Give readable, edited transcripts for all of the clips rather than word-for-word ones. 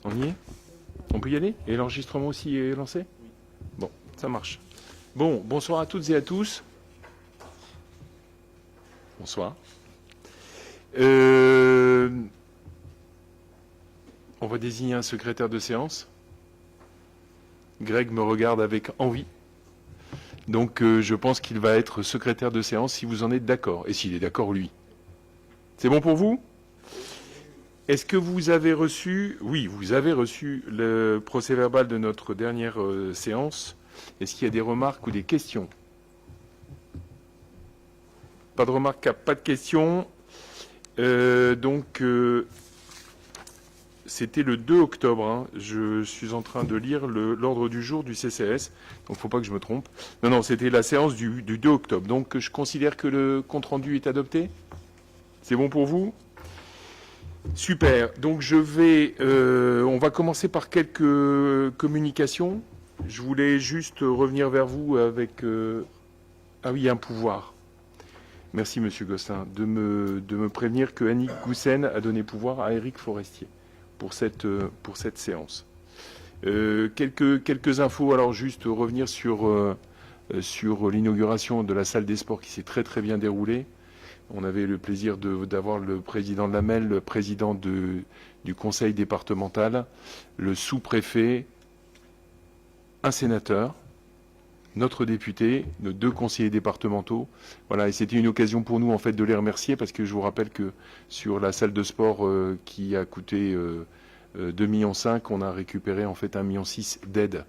On y est? On peut y aller? Et l'enregistrement aussi est lancé? Bon, ça marche. Bon, bonsoir à toutes et à tous. Bonsoir. On va désigner un secrétaire de séance. Greg me regarde avec envie. Donc je pense qu'il va être secrétaire de séance si vous en êtes d'accord. Et s'il est d'accord, lui. C'est bon pour vous? Est-ce que vous avez reçu... Oui, vous avez reçu le procès-verbal de notre dernière séance. Est-ce qu'il y a des remarques ou des questions? Pas de remarques, pas de questions. C'était le 2 octobre. Hein. Je suis en train de lire l'ordre du jour du CCS. Donc, il ne faut pas que je me trompe. Non, c'était la séance du 2 octobre. Donc, je considère que le compte-rendu est adopté. C'est bon pour vous? Super. Donc, on va commencer par quelques communications. Je voulais juste revenir vers vous avec... Ah oui, un pouvoir. Merci, Monsieur Gosselin, de me prévenir que Annick Goussen a donné pouvoir à Éric Forestier pour cette séance. Quelques infos, alors juste revenir sur l'inauguration de la salle des sports qui s'est très très bien déroulée. On avait le plaisir d'avoir le président de l'AMEL, le président du conseil départemental, le sous-préfet, un sénateur, notre député, nos 2 conseillers départementaux. Voilà, et c'était une occasion pour nous en fait de les remercier parce que je vous rappelle que sur la salle de sport qui a coûté 2,5 millions, on a récupéré en fait 1,6 million d'aides.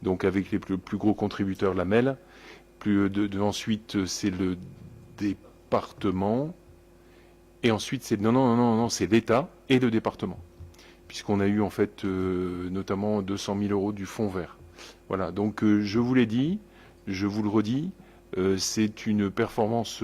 Donc avec les plus gros contributeurs, la MEL. Ensuite, c'est le département. Et ensuite, c'est c'est l'État et le département. Puisqu'on a eu en fait notamment 200 000 € du fonds vert. Voilà, donc je vous l'ai dit, je vous le redis, c'est une performance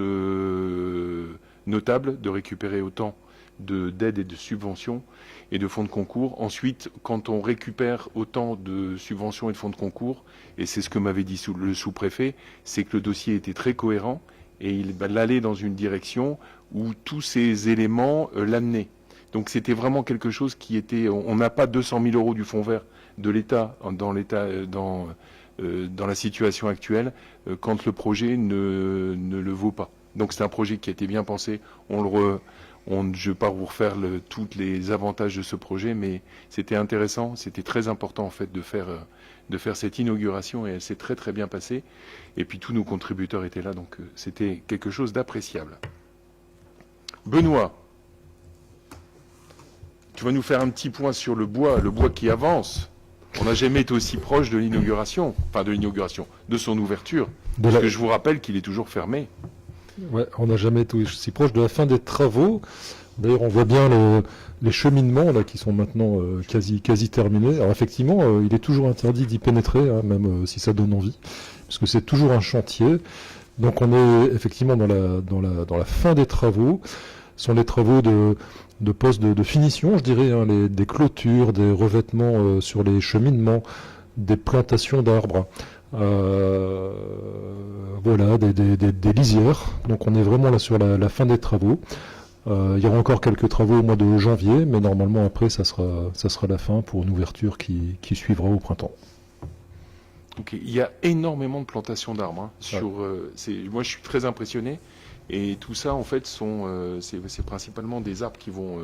notable de récupérer autant d'aides et de subventions et de fonds de concours. Ensuite, quand on récupère autant de subventions et de fonds de concours, et c'est ce que m'avait dit le sous-préfet, c'est que le dossier était très cohérent et il allait dans une direction où tous ces éléments l'amenaient. Donc c'était vraiment quelque chose qui était... On n'a pas 200 000 € du fonds vert de l'État dans la situation actuelle quand le projet ne le vaut pas. Donc c'est un projet qui a été bien pensé. Je ne vais pas vous refaire tous les avantages de ce projet, mais c'était intéressant, c'était très important en fait de faire cette inauguration et elle s'est très très bien passée. Et puis tous nos contributeurs étaient là, donc c'était quelque chose d'appréciable. Benoît, tu vas nous faire un petit point sur le bois qui avance. On n'a jamais été aussi proche de l'inauguration, de son ouverture, parce que je vous rappelle qu'il est toujours fermé. Ouais, on n'a jamais été aussi proche de la fin des travaux. D'ailleurs, on voit bien les cheminements là qui sont maintenant quasi terminés. Alors effectivement, il est toujours interdit d'y pénétrer, hein, même si ça donne envie, parce que c'est toujours un chantier. Donc on est effectivement dans la fin des travaux. Ce sont les travaux de postes de finition, je dirais, hein, des clôtures, des revêtements sur les cheminements, des plantations d'arbres, voilà, des lisières. Donc on est vraiment là sur la fin des travaux. Il y aura encore quelques travaux au mois de janvier, mais normalement après ça sera la fin pour une ouverture qui suivra au printemps. Okay. Il y a énormément de plantations d'arbres. Hein, moi je suis très impressionné. Et tout ça, en fait, c'est principalement des arbres qui vont...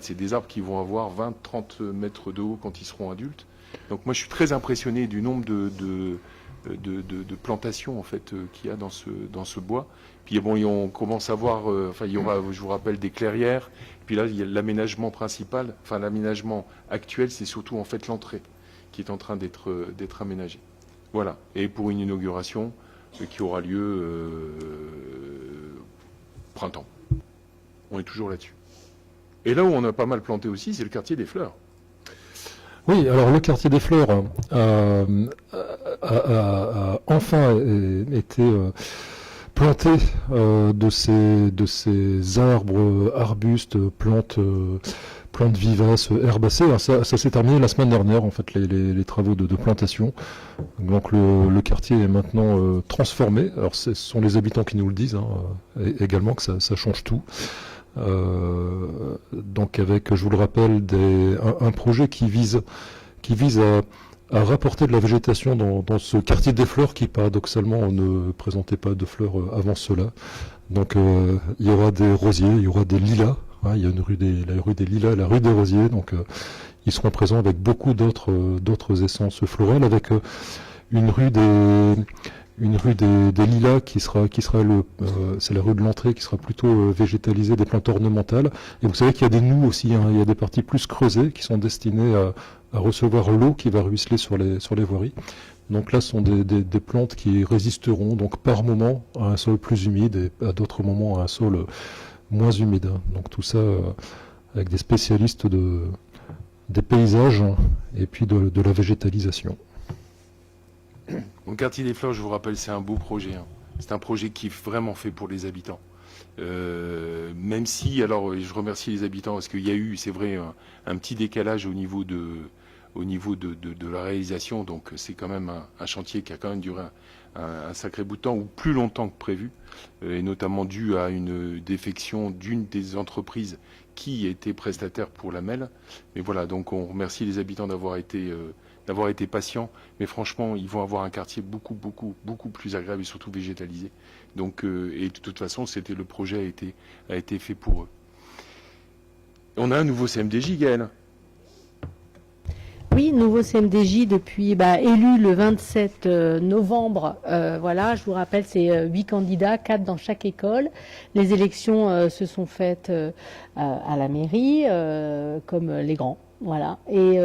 c'est des arbres qui vont avoir 20-30 mètres de haut quand ils seront adultes. Donc moi, je suis très impressionné du nombre de plantations, en fait, qu'il y a dans ce bois. Puis bon, on commence à voir... il y aura, je vous rappelle, des clairières. Puis là, il y a l'aménagement principal. Enfin, l'aménagement actuel, c'est surtout, en fait, l'entrée qui est en train d'être aménagée. Voilà. Et pour une inauguration qui aura lieu... printemps. On est toujours là-dessus. Et là où on a pas mal planté aussi, c'est le quartier des Fleurs. Oui, alors le quartier des Fleurs a enfin été planté de ces arbres, arbustes, plantes vivaces, herbacées. Alors ça s'est terminé la semaine dernière, en fait, les travaux de plantation. Donc le quartier est maintenant transformé. Alors ce sont les habitants qui nous le disent, hein, également, que ça change tout. donc avec, je vous le rappelle, un projet qui vise à rapporter de la végétation dans ce quartier des fleurs qui, paradoxalement, on ne présentait pas de fleurs avant cela. Donc il y aura des rosiers, il y aura des lilas, hein, il y a la rue des lilas, la rue des rosiers, donc ils seront présents avec beaucoup d'autres essences florales, avec une rue des lilas qui sera c'est la rue de l'entrée qui sera plutôt végétalisée, des plantes ornementales. Et vous savez qu'il y a des noues aussi, hein, il y a des parties plus creusées qui sont destinées à recevoir l'eau qui va ruisseler sur les voiries. Donc là, ce sont des plantes qui résisteront donc par moment à un sol plus humide et à d'autres moments à un sol moins humide. Donc tout ça avec des spécialistes des paysages et puis de la végétalisation. Mon quartier des fleurs, je vous rappelle, c'est un beau projet. Hein. C'est un projet qui est vraiment fait pour les habitants. Même si, alors je remercie les habitants parce qu'il y a eu, c'est vrai, un petit décalage au niveau de la réalisation. Donc c'est quand même un chantier qui a quand même duré un sacré bout de temps, ou plus longtemps que prévu, et notamment dû à une défection d'une des entreprises qui était prestataire pour la MEL. Mais voilà, donc on remercie les habitants d'avoir été patients, mais franchement, ils vont avoir un quartier beaucoup plus agréable et surtout végétalisé. Donc, et de toute façon, le projet a été fait pour eux. On a un nouveau CMDJ, Gaëlle. Oui, nouveau CMDJ depuis élu le 27 novembre. Voilà, je vous rappelle, c'est 8 candidats, 4 dans chaque école. Les élections se sont faites à la mairie, comme les grands. Voilà. Et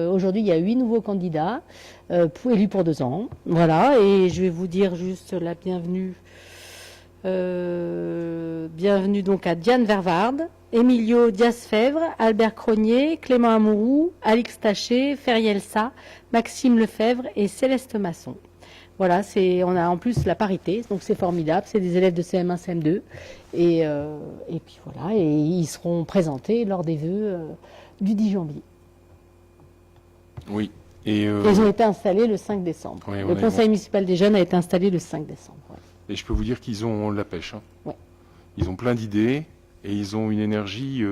aujourd'hui, il y a 8 nouveaux candidats élus pour 2 ans. Voilà. Et je vais vous dire juste la bienvenue. Bienvenue donc à Diane Vervarde, Emilio Diaz-Fèvre, Albert Cronier, Clément Amourou, Alix Taché, Feriel Sa, Maxime Lefebvre et Céleste Masson. Voilà, on a en plus la parité, donc c'est formidable, c'est des élèves de CM1, CM2. Et puis voilà, et ils seront présentés lors des vœux du 10 janvier. Oui. Et ils ont été installés le 5 décembre. Oui, le conseil municipal des jeunes a été installé le 5 décembre. Ouais. Et je peux vous dire qu'ils ont la pêche. Hein. Ouais. Ils ont plein d'idées et ils ont une énergie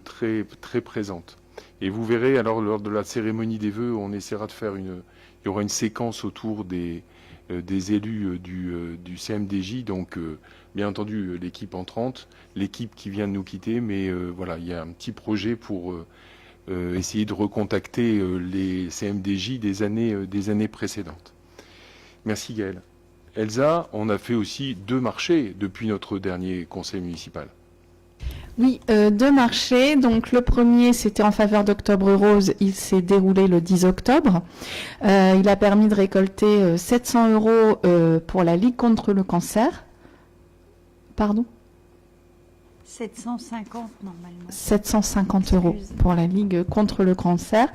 très, très présente. Et vous verrez, alors lors de la cérémonie des vœux, on essaiera de faire il y aura une séquence autour des élus du CMDJ. Donc, bien entendu, l'équipe entrante, l'équipe qui vient de nous quitter. Mais voilà, il y a un petit projet pour essayer de recontacter les CMDJ des années précédentes. Merci Gaëlle. Elsa, on a fait aussi 2 marchés depuis notre dernier conseil municipal. Oui, 2 marchés. Donc le premier, c'était en faveur d'Octobre Rose. Il s'est déroulé le 10 octobre. Il a permis de récolter 700 € pour la Ligue contre le cancer. Pardon ? 750 normalement. 750 € pour la Ligue contre le cancer.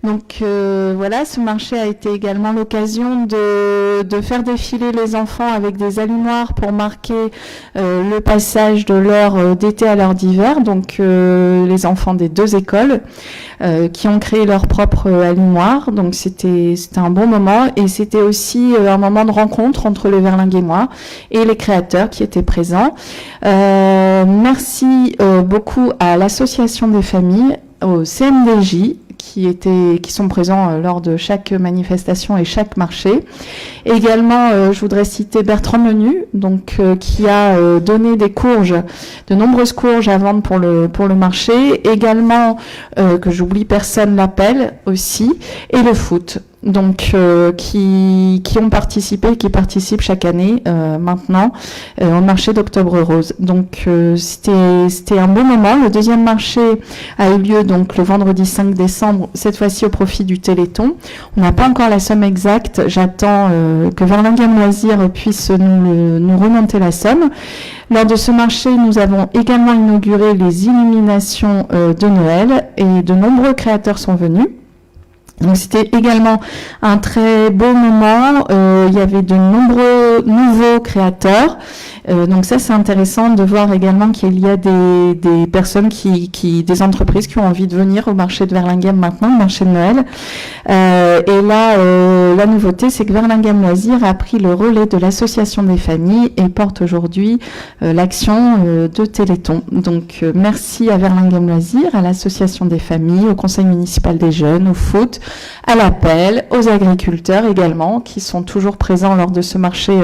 Donc voilà, ce marché a été également l'occasion de faire défiler les enfants avec des allumoirs pour marquer le passage de l'heure d'été à l'heure d'hiver. Donc les enfants des 2 écoles qui ont créé leur propre allumoir. Donc c'était un bon moment et c'était aussi un moment de rencontre entre les Verlinguémois et les créateurs qui étaient présents. Merci beaucoup à l'association des familles, au CMDJ qui sont présents lors de chaque manifestation et chaque marché. Également, je voudrais citer Bertrand Menu, donc qui a donné des courges, de nombreuses courges à vendre pour le marché. Également, que j'oublie personne, l'appel aussi, et le foot. Donc qui ont participé, qui participent chaque année maintenant au marché d'Octobre Rose. Donc c'était un bon moment. Le deuxième marché a eu lieu donc le vendredi 5 décembre, cette fois-ci au profit du Téléthon. On n'a pas encore la somme exacte. J'attends que Verlinguem Loisirs puisse nous remonter la somme. Lors de ce marché, nous avons également inauguré les illuminations de Noël et de nombreux créateurs sont venus. Donc c'était également un très beau moment. Il y avait de nombreux nouveaux créateurs. Donc ça c'est intéressant de voir également qu'il y a des personnes des entreprises qui ont envie de venir au marché de Verlinghem maintenant, au marché de Noël. Et là, la nouveauté c'est que Verlinghem Loisirs a pris le relais de l'association des familles et porte aujourd'hui l'action de Téléthon. Donc merci à Verlinghem Loisirs, à l'association des familles, au conseil municipal des jeunes, au foot, à l'appel, aux agriculteurs également, qui sont toujours présents lors de ce marché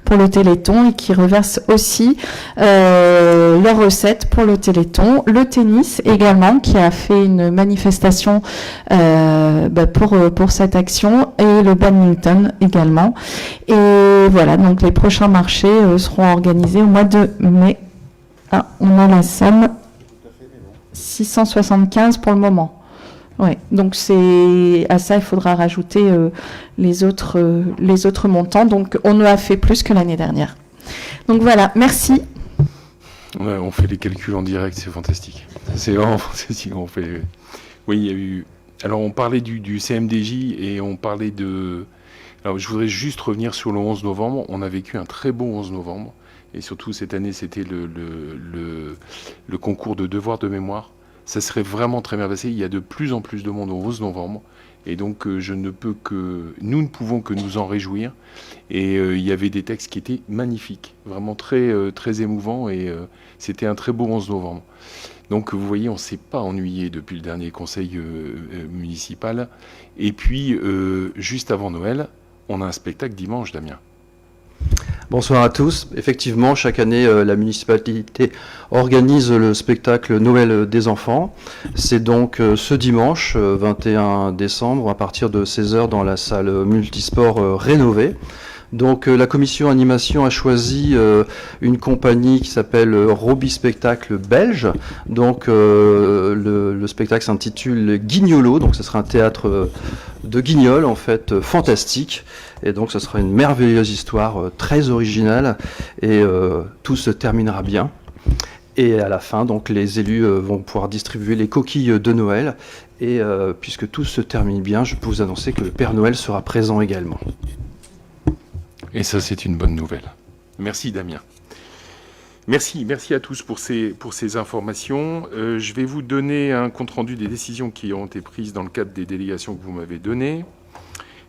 pour le Téléthon et qui reversent aussi leurs recettes pour le Téléthon. Le tennis également, qui a fait une manifestation pour cette action, et le badminton également. Et voilà, donc les prochains marchés seront organisés au mois de mai. Ah, on a la somme 675 pour le moment. Ouais, donc à ça il faudra rajouter les autres montants. Donc on a fait plus que l'année dernière. Donc voilà, merci. Ouais, on fait les calculs en direct, c'est fantastique. C'est vraiment fantastique. Oui, il y a eu. Alors on parlait du CMDJ et on parlait de. Alors je voudrais juste revenir sur le 11 novembre. On a vécu un très beau 11 novembre et surtout cette année c'était le concours de devoir de mémoire. Ça serait vraiment très bien passé. Il y a de plus en plus de monde au 11 novembre. Et donc, nous ne pouvons que nous en réjouir. Et il y avait des textes qui étaient magnifiques, vraiment très, très émouvants. Et c'était un très beau 11 novembre. Donc, vous voyez, on ne s'est pas ennuyé depuis le dernier conseil municipal. Et puis, juste avant Noël, on a un spectacle dimanche, Damien. Bonsoir à tous. Effectivement, chaque année, la municipalité organise le spectacle Noël des enfants. C'est donc ce dimanche, 21 décembre, à partir de 16h dans la salle multisport rénovée. Donc la commission animation a choisi une compagnie qui s'appelle Roby Spectacle belge. Donc le spectacle s'intitule Guignolo. Donc ce sera un théâtre de guignol en fait fantastique. Et donc ce sera une merveilleuse histoire très originale et tout se terminera bien. Et à la fin, donc les élus vont pouvoir distribuer les coquilles de Noël. Et puisque tout se termine bien, je peux vous annoncer que le Père Noël sera présent également. Et ça, c'est une bonne nouvelle. Merci, Damien. Merci à tous pour ces informations. Je vais vous donner un compte-rendu des décisions qui ont été prises dans le cadre des délégations que vous m'avez données.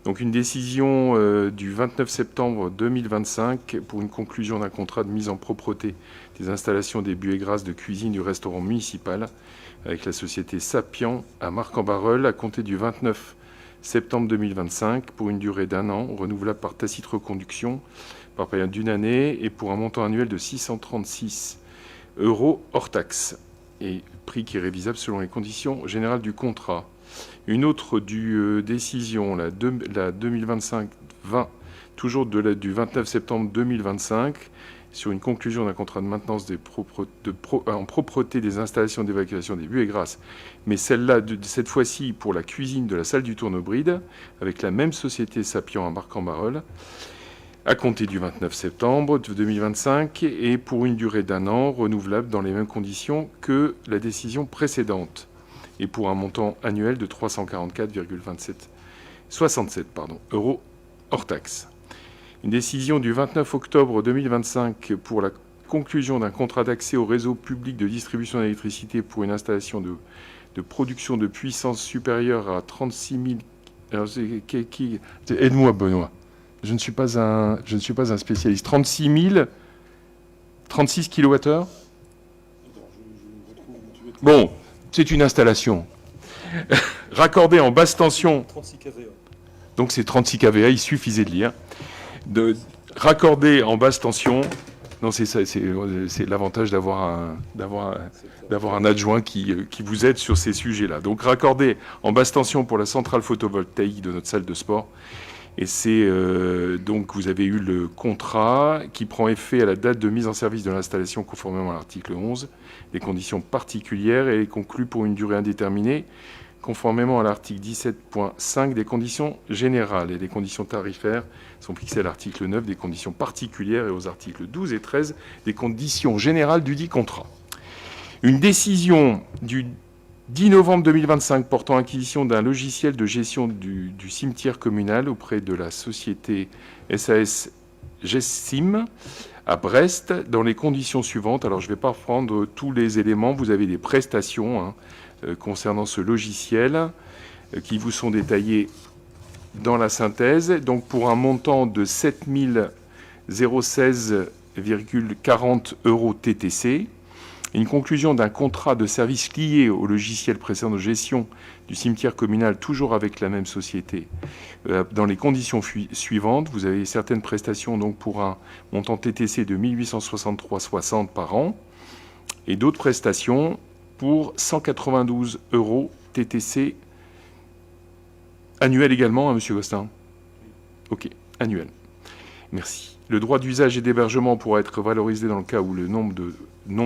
Donc une décision du 29 septembre 2025 pour une conclusion d'un contrat de mise en propreté des installations des buées grasses de cuisine du restaurant municipal avec la société Sapian à Marc-en-Barœul à compter du 29 septembre 2025 pour une durée d'1 an, renouvelable par tacite reconduction par période d'1 année et pour un montant annuel de 636 € hors taxe et prix qui est révisable selon les conditions générales du contrat. Une autre décision, la 2025-20, toujours du 29 septembre 2025, sur une conclusion d'un contrat de maintenance en propreté des installations d'évacuation des buées grasses, mais celle-là, cette fois-ci, pour la cuisine de la salle du Tournebride, avec la même société Sapian à Marc-en-Barœul, à compter du 29 septembre 2025, et pour une durée d'1 an, renouvelable dans les mêmes conditions que la décision précédente, et pour un montant annuel de 344,67 € hors taxe. Une décision du 29 octobre 2025 pour la conclusion d'un contrat d'accès au réseau public de distribution d'électricité pour une installation de production de puissance supérieure à 36 000... Aide-moi, Benoît. Je ne suis pas un spécialiste. 36 kWh. Bon, c'est une installation raccordée en basse tension. 36 kVA. Donc c'est 36 kVA, il suffisait de lire. Raccordé en basse tension. Non, c'est ça, c'est l'avantage d'avoir un adjoint qui vous aide sur ces sujets-là. Donc raccordé en basse tension pour la centrale photovoltaïque de notre salle de sport. Et c'est donc vous avez eu le contrat qui prend effet à la date de mise en service de l'installation conformément à l'article 11, des conditions particulières et est conclu pour une durée indéterminée conformément à l'article 17.5 des conditions générales et les conditions tarifaires sont fixées à l'article 9 des conditions particulières et aux articles 12 et 13 des conditions générales du dit contrat. Une décision du 10 novembre 2025 portant acquisition d'un logiciel de gestion du cimetière communal auprès de la société SAS Gessim à Brest dans les conditions suivantes. Alors je ne vais pas reprendre tous les éléments, vous avez des prestations concernant ce logiciel qui vous sont détaillées dans la synthèse. Donc pour un montant de 7 016,40 € TTC, une conclusion d'un contrat de service lié au logiciel précédent de gestion du cimetière communal, toujours avec la même société, dans les conditions suivantes. Vous avez certaines prestations donc pour un montant TTC de 1 863,60 par an et d'autres prestations pour 192 € TTC annuel également, hein, Monsieur Gostin? Ok, annuel. Merci. Le droit d'usage et d'hébergement pourra être valorisé dans le cas où le nombre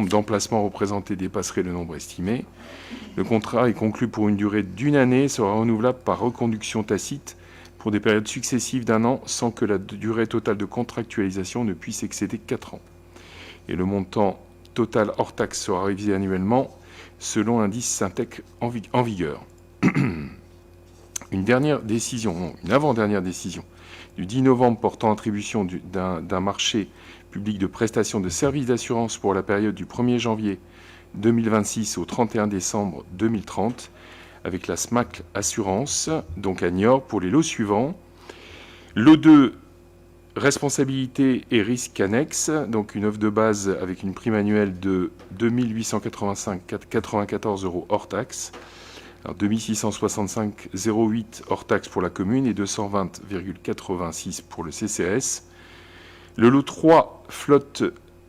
d'emplacements représentés dépasserait le nombre estimé. Le contrat est conclu pour une durée d'1 année et sera renouvelable par reconduction tacite pour des périodes successives d'1 an sans que la durée totale de contractualisation ne puisse excéder 4 ans. Et le montant total hors taxe sera révisé annuellement selon l'indice Syntec en vigueur. Une avant-dernière décision du 10 novembre portant attribution d'un marché public de prestation de services d'assurance pour la période du 1er janvier 2026 au 31 décembre 2030 avec la SMAC Assurance, donc à Niort, pour les lots suivants. Lot 2, responsabilité et risques annexes, donc une offre de base avec une prime annuelle de 2 885,94 € hors taxe. 2665,08 hors taxe pour la commune et 220,86 pour le CCS. Le lot 3, flotte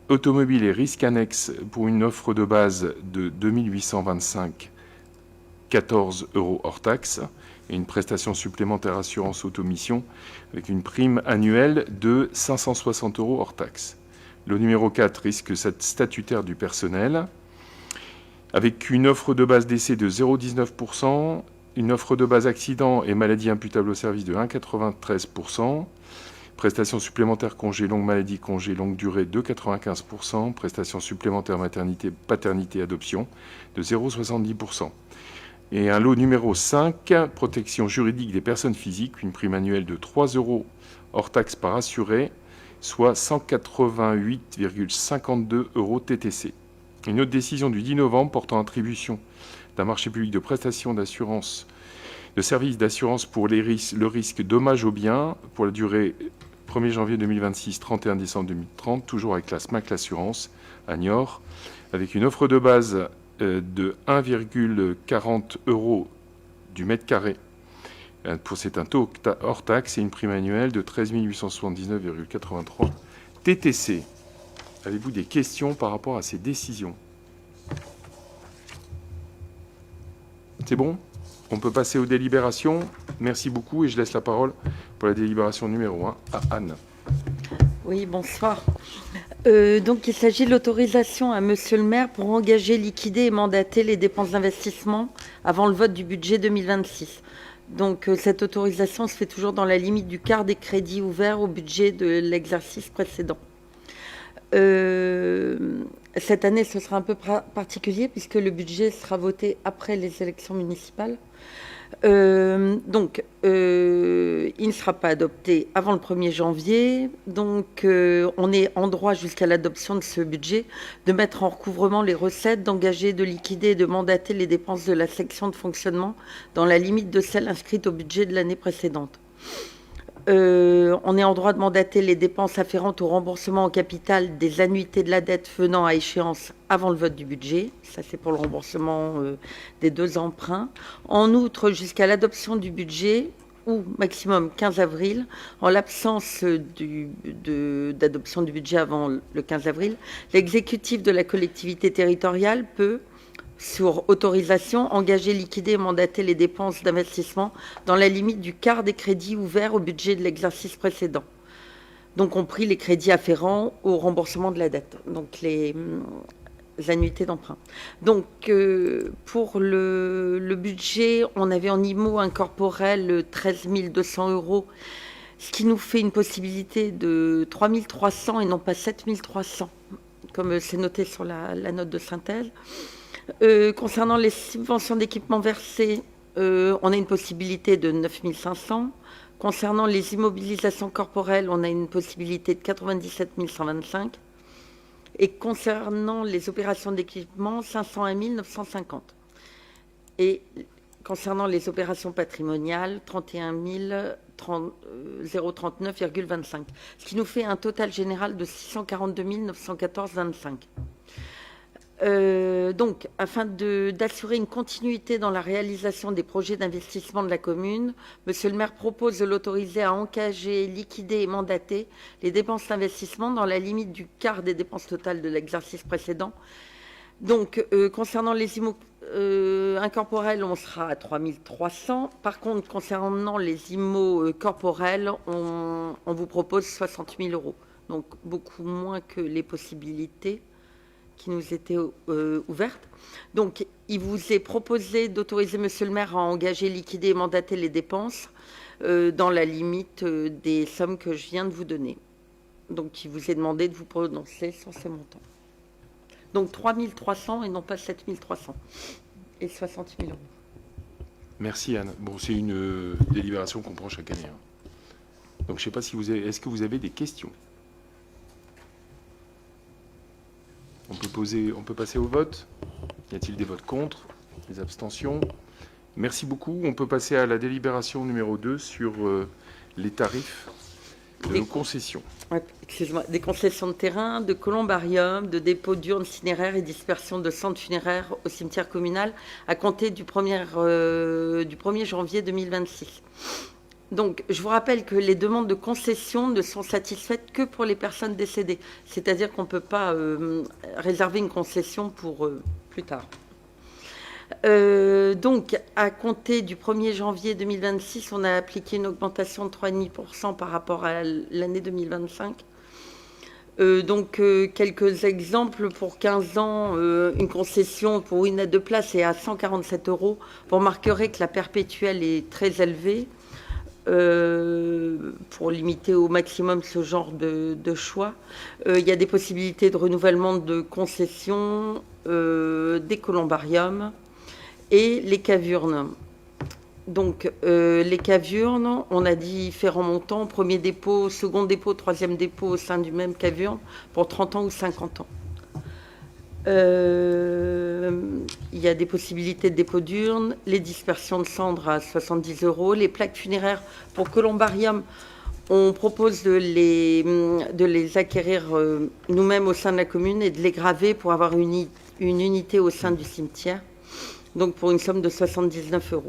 automobile et risques annexes pour une offre de base de 2825,14 € hors taxe et une prestation supplémentaire assurance automission avec une prime annuelle de 560 € hors taxe. Le numéro 4, risque statutaire du personnel, avec une offre de base d'essai de 0,19%, une offre de base accident et maladie imputable au service de 1,93%, prestations supplémentaires congé longue maladie, congé longue durée de 95%, prestations supplémentaires maternité, paternité, adoption de 0,70%. Et un lot numéro 5, protection juridique des personnes physiques, une prime annuelle de 3 € hors taxe par assuré, soit 188,52 € TTC. Une autre décision du 10 novembre portant attribution d'un marché public de prestations d'assurance, de services d'assurance pour le risque dommage aux biens pour la durée 1er janvier 2026, 31 décembre 2030, toujours avec la SMAC Assurance à Niort, avec une offre de base de 1,40 € du mètre carré. C'est un taux hors taxe et une prime annuelle de 13 879,83 TTC. Avez-vous des questions par rapport à ces décisions? C'est bon? On peut passer aux délibérations. Merci beaucoup et je laisse la parole pour la délibération numéro 1 à Anne. Oui, bonsoir. Donc il s'agit de l'autorisation à Monsieur le maire pour engager, liquider et mandater les dépenses d'investissement avant le vote du budget 2026. Donc cette autorisation se fait toujours dans la limite du quart des crédits ouverts au budget de l'exercice précédent. Cette année, ce sera un peu particulier puisque le budget sera voté après les élections municipales. Il ne sera pas adopté avant le 1er janvier. Donc, on est en droit jusqu'à l'adoption de ce budget de mettre en recouvrement les recettes, d'engager, de liquider et de mandater les dépenses de la section de fonctionnement dans la limite de celles inscrites au budget de l'année précédente. On est en droit de mandater les dépenses afférentes au remboursement au capital des annuités de la dette venant à échéance avant le vote du budget. Ça, c'est pour le remboursement des 2 emprunts. En outre, jusqu'à l'adoption du budget, ou maximum 15 avril, en l'absence d'adoption du budget avant le 15 avril, l'exécutif de la collectivité territoriale peut, sur autorisation, engager, liquider et mandater les dépenses d'investissement dans la limite du quart des crédits ouverts au budget de l'exercice précédent, donc compris les crédits afférents au remboursement de la dette, donc les annuités d'emprunt. Donc, pour le budget, on avait en IMO incorporel 13 200 €, ce qui nous fait une possibilité de 3 300 et non pas 7 300 comme c'est noté sur la note de synthèse. Concernant les subventions d'équipement versées, on a une possibilité de 9 500. Concernant les immobilisations corporelles, on a une possibilité de 97 125. Et concernant les opérations d'équipement, 501 950. Et concernant les opérations patrimoniales, 31 039,25. Ce qui nous fait un total général de 642 914,25. Donc, afin d'assurer une continuité dans la réalisation des projets d'investissement de la commune, Monsieur le maire propose de l'autoriser à engager, liquider et mandater les dépenses d'investissement dans la limite du quart des dépenses totales de l'exercice précédent. Donc, concernant les IMO incorporels, on sera à 3 300. Par contre, concernant les IMO corporels, on vous propose 60 000 €. Donc, beaucoup moins que les possibilités qui nous étaient ouvertes. Donc, il vous est proposé d'autoriser Monsieur le maire à engager, liquider et mandater les dépenses dans la limite des sommes que je viens de vous donner. Donc, il vous est demandé de vous prononcer sur ces montants. Donc, 3 300 et non pas 7 300 et 60 000 €. Merci Anne. Bon, c'est une délibération qu'on prend chaque année. Donc, je ne sais pas si vous avez... Est-ce que vous avez des questions ? On peut passer au vote. Y a-t-il des votes contre? Des abstentions? Merci beaucoup. On peut passer à la délibération numéro 2 sur les tarifs de nos concessions. Ouais, excusez-moi. Des concessions de terrain, de columbarium, de dépôts d'urnes cinéraires et dispersion de cendres funéraires au cimetière communal à compter du 1er janvier 2026. Donc, je vous rappelle que les demandes de concession ne sont satisfaites que pour les personnes décédées. C'est-à-dire qu'on ne peut pas réserver une concession pour plus tard. Donc, à compter du 1er janvier 2026, on a appliqué une augmentation de 3,5% par rapport à l'année 2025. Donc, quelques exemples. Pour 15 ans, une concession pour une aide de place est à 147 €. Vous remarquerez que la perpétuelle est très élevée. Pour limiter au maximum ce genre de choix. Il y a des possibilités de renouvellement de concessions, des columbariums et les cavurnes. Donc, les cavurnes, on a différents montants, premier dépôt, second dépôt, troisième dépôt au sein du même cavurne pour 30 ans ou 50 ans. Il y a des possibilités de dépôt d'urnes, les dispersions de cendres à 70 €, les plaques funéraires pour columbarium, on propose de les acquérir nous-mêmes au sein de la commune et de les graver pour avoir une unité au sein du cimetière, donc pour une somme de 79 €.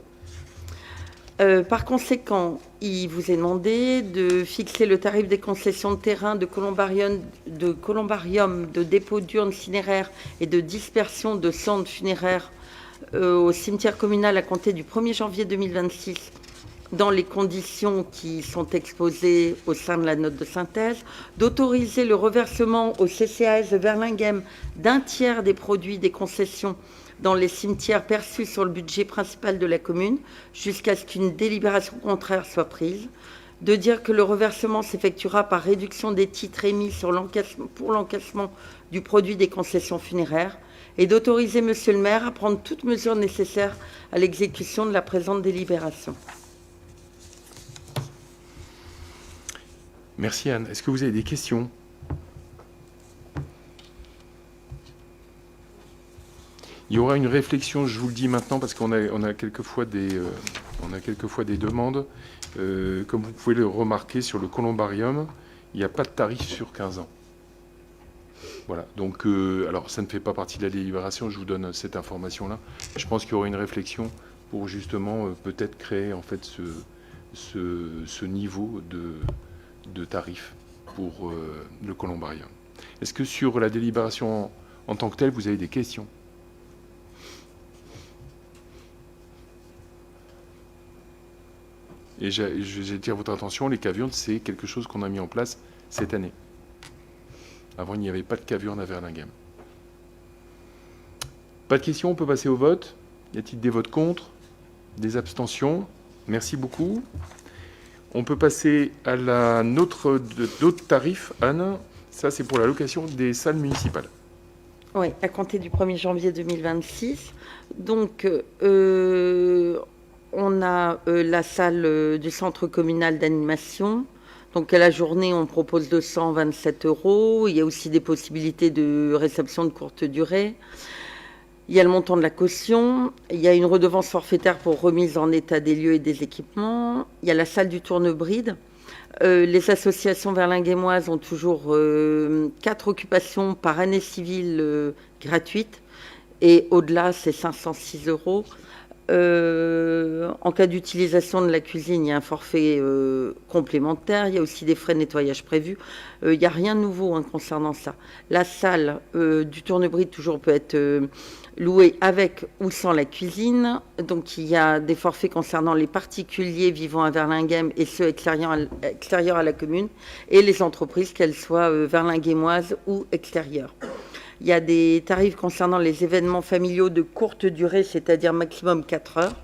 Par conséquent, il vous est demandé de fixer le tarif des concessions de terrain, de columbarium, de dépôt d'urnes cinéraires et de dispersion de cendres funéraires au cimetière communal à compter du 1er janvier 2026 dans les conditions qui sont exposées au sein de la note de synthèse, d'autoriser le reversement au CCAS de Verlinghem d'un tiers des produits des concessions dans les cimetières perçus sur le budget principal de la commune, jusqu'à ce qu'une délibération contraire soit prise, de dire que le reversement s'effectuera par réduction des titres émis pour l'encaissement du produit des concessions funéraires, et d'autoriser Monsieur le maire à prendre toutes mesures nécessaires à l'exécution de la présente délibération. Merci Anne. Est-ce que vous avez des questions? Il y aura une réflexion, je vous le dis maintenant, parce qu'on a quelquefois des demandes. Comme vous pouvez le remarquer sur le columbarium, il n'y a pas de tarif sur 15 ans. Voilà, donc, alors ça ne fait pas partie de la délibération, je vous donne cette information-là. Je pense qu'il y aura une réflexion pour justement peut-être créer en fait ce niveau de tarif pour le columbarium. Est-ce que sur la délibération en tant que telle, vous avez des questions? Et j'attire votre attention, les cavurnes, c'est quelque chose qu'on a mis en place cette année. Avant, il n'y avait pas de cavurne à Verlinghem. Pas de questions, on peut passer au vote. Y a-t-il des votes contre? Des abstentions? Merci beaucoup. On peut passer à d'autres tarifs, Anne. Ça, c'est pour la location des salles municipales. Oui, à compter du 1er janvier 2026. Donc, on a la salle du centre communal d'animation. Donc, à la journée, on propose 227 €. Il y a aussi des possibilités de réception de courte durée. Il y a le montant de la caution. Il y a une redevance forfaitaire pour remise en état des lieux et des équipements. Il y a la salle du tournebride. Les associations verlinguémoises ont toujours 4 occupations par année civile gratuite. Et au-delà, c'est 506 €. En cas d'utilisation de la cuisine, il y a un forfait complémentaire. Il y a aussi des frais de nettoyage prévus. Il n'y a rien de nouveau concernant ça. La salle du tournebride toujours peut être louée avec ou sans la cuisine. Donc il y a des forfaits concernant les particuliers vivant à Verlinghem et ceux extérieurs à la commune, et les entreprises, qu'elles soient verlinguémoises ou extérieures. Il y a des tarifs concernant les événements familiaux de courte durée, c'est-à-dire maximum 4 heures,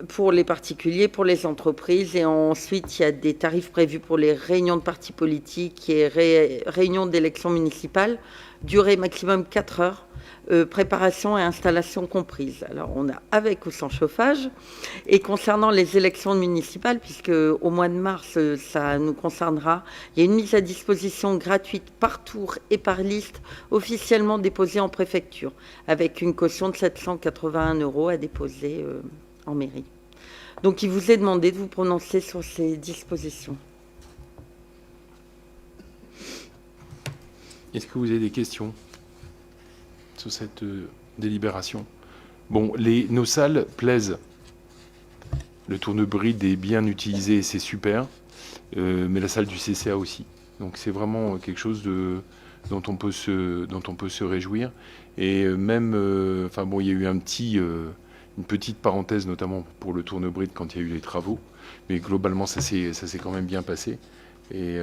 pour les particuliers, pour les entreprises. Et ensuite, il y a des tarifs prévus pour les réunions de partis politiques et réunions d'élections municipales, durée maximum 4 heures, préparation et installation comprises. Alors, on a avec ou sans chauffage. Et concernant les élections municipales, puisque au mois de mars, ça nous concernera, il y a une mise à disposition gratuite par tour et par liste officiellement déposée en préfecture, avec une caution de 781 € à déposer en mairie. Donc, il vous est demandé de vous prononcer sur ces dispositions. Est-ce que vous avez des questions sur cette délibération? Bon, nos salles plaisent. Le tournebride est bien utilisé, c'est super, mais la salle du CCA aussi. Donc c'est vraiment quelque chose dont on peut se réjouir. Et même, il y a eu une petite parenthèse, notamment pour le tournebride quand il y a eu les travaux, mais globalement ça s'est quand même bien passé. Et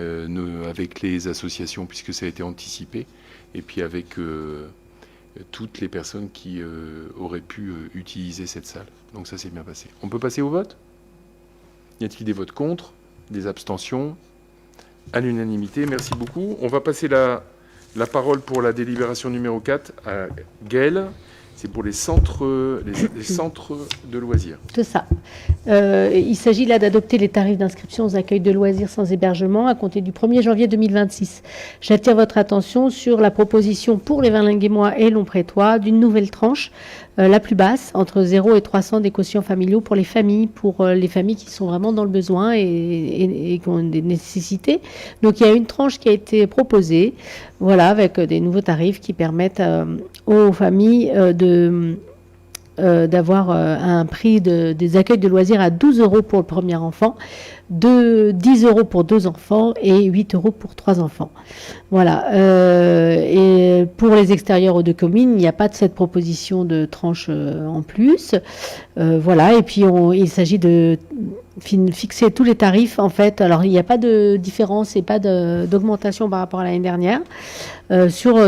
avec les associations, puisque ça a été anticipé, et puis avec toutes les personnes qui auraient pu utiliser cette salle. Donc ça s'est bien passé. On peut passer au vote? Y a-t-il des votes contre? Des abstentions? À l'unanimité, merci beaucoup. On va passer la parole pour la délibération numéro 4 à Gaëlle. C'est pour les centres de loisirs. C'est ça. Il s'agit là d'adopter les tarifs d'inscription aux accueils de loisirs sans hébergement à compter du 1er janvier 2026. J'attire votre attention sur la proposition pour les Verlinguémois et Lomprétois d'une nouvelle tranche, la plus basse, entre 0 et 300 des quotients familiaux pour les familles qui sont vraiment dans le besoin et qui ont des nécessités. Donc il y a une tranche qui a été proposée, voilà, avec des nouveaux tarifs qui permettent aux familles d'avoir un prix des accueils de loisirs à 12 € pour le premier enfant, 10 € pour 2 enfants et 8 € pour 3 enfants. Voilà. Et pour les extérieurs aux 2 communes, il n'y a pas de cette proposition de tranche en plus. Voilà. Et puis il s'agit de fixer tous les tarifs en fait. Alors il n'y a pas de différence et pas d'augmentation par rapport à l'année dernière.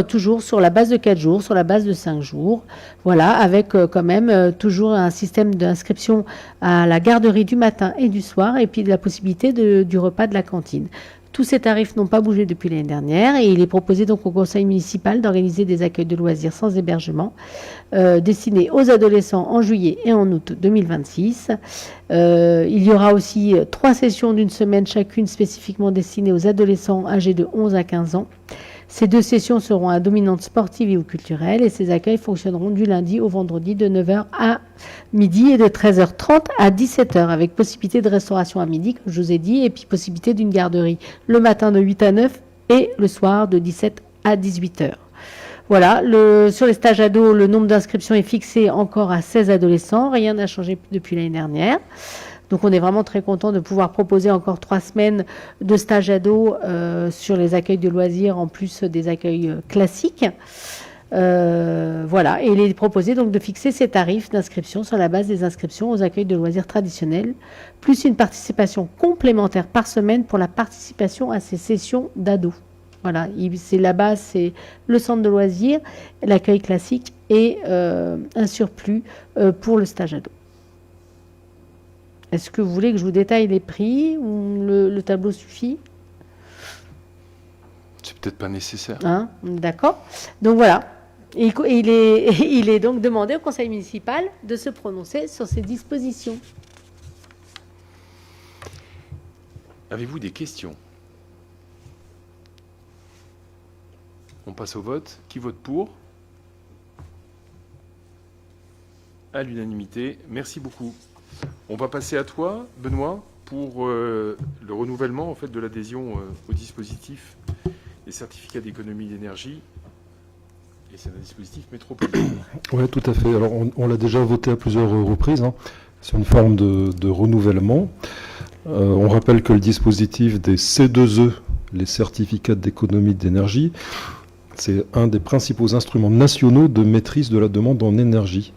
Toujours sur la base de 4 jours, sur la base de 5 jours. Voilà, avec quand même toujours un système d'inscription à la garderie du matin et du soir, et puis de la possibilité du repas de la cantine. Tous ces tarifs n'ont pas bougé depuis l'année dernière, et il est proposé donc au conseil municipal d'organiser des accueils de loisirs sans hébergement destinés aux adolescents en juillet et en août 2026. Il y aura aussi 3 sessions d'une semaine chacune spécifiquement destinées aux adolescents âgés de 11 à 15 ans. Ces 2 sessions seront à dominante sportive et ou culturelle, et ces accueils fonctionneront du lundi au vendredi de 9h à midi et de 13h30 à 17h, avec possibilité de restauration à midi, comme je vous ai dit, et puis possibilité d'une garderie le matin de 8 à 9 et le soir de 17 à 18h. Voilà, sur les stages ados, le nombre d'inscriptions est fixé encore à 16 adolescents, rien n'a changé depuis l'année dernière. Donc on est vraiment très content de pouvoir proposer encore 3 semaines de stage ado sur les accueils de loisirs, en plus des accueils classiques. Voilà, et il est proposé donc de fixer ces tarifs d'inscription sur la base des inscriptions aux accueils de loisirs traditionnels, plus une participation complémentaire par semaine pour la participation à ces sessions d'ados. Voilà, c'est la base, c'est le centre de loisirs, l'accueil classique et un surplus pour le stage ado. Est-ce que vous voulez que je vous détaille les prix ou le tableau suffit? C'est peut-être pas nécessaire. Hein, d'accord. Donc voilà. Il est donc demandé au conseil municipal de se prononcer sur ces dispositions. Avez-vous des questions? On passe au vote. Qui vote pour? À l'unanimité. Merci beaucoup. On va passer à toi, Benoît, pour le renouvellement en fait, de l'adhésion au dispositif des certificats d'économie d'énergie. Et c'est un dispositif métropolitain. Oui, tout à fait. Alors, on l'a déjà voté à plusieurs reprises. Hein. C'est une forme de renouvellement. On rappelle que le dispositif des C2E, les certificats d'économie d'énergie, c'est un des principaux instruments nationaux de maîtrise de la demande en énergie.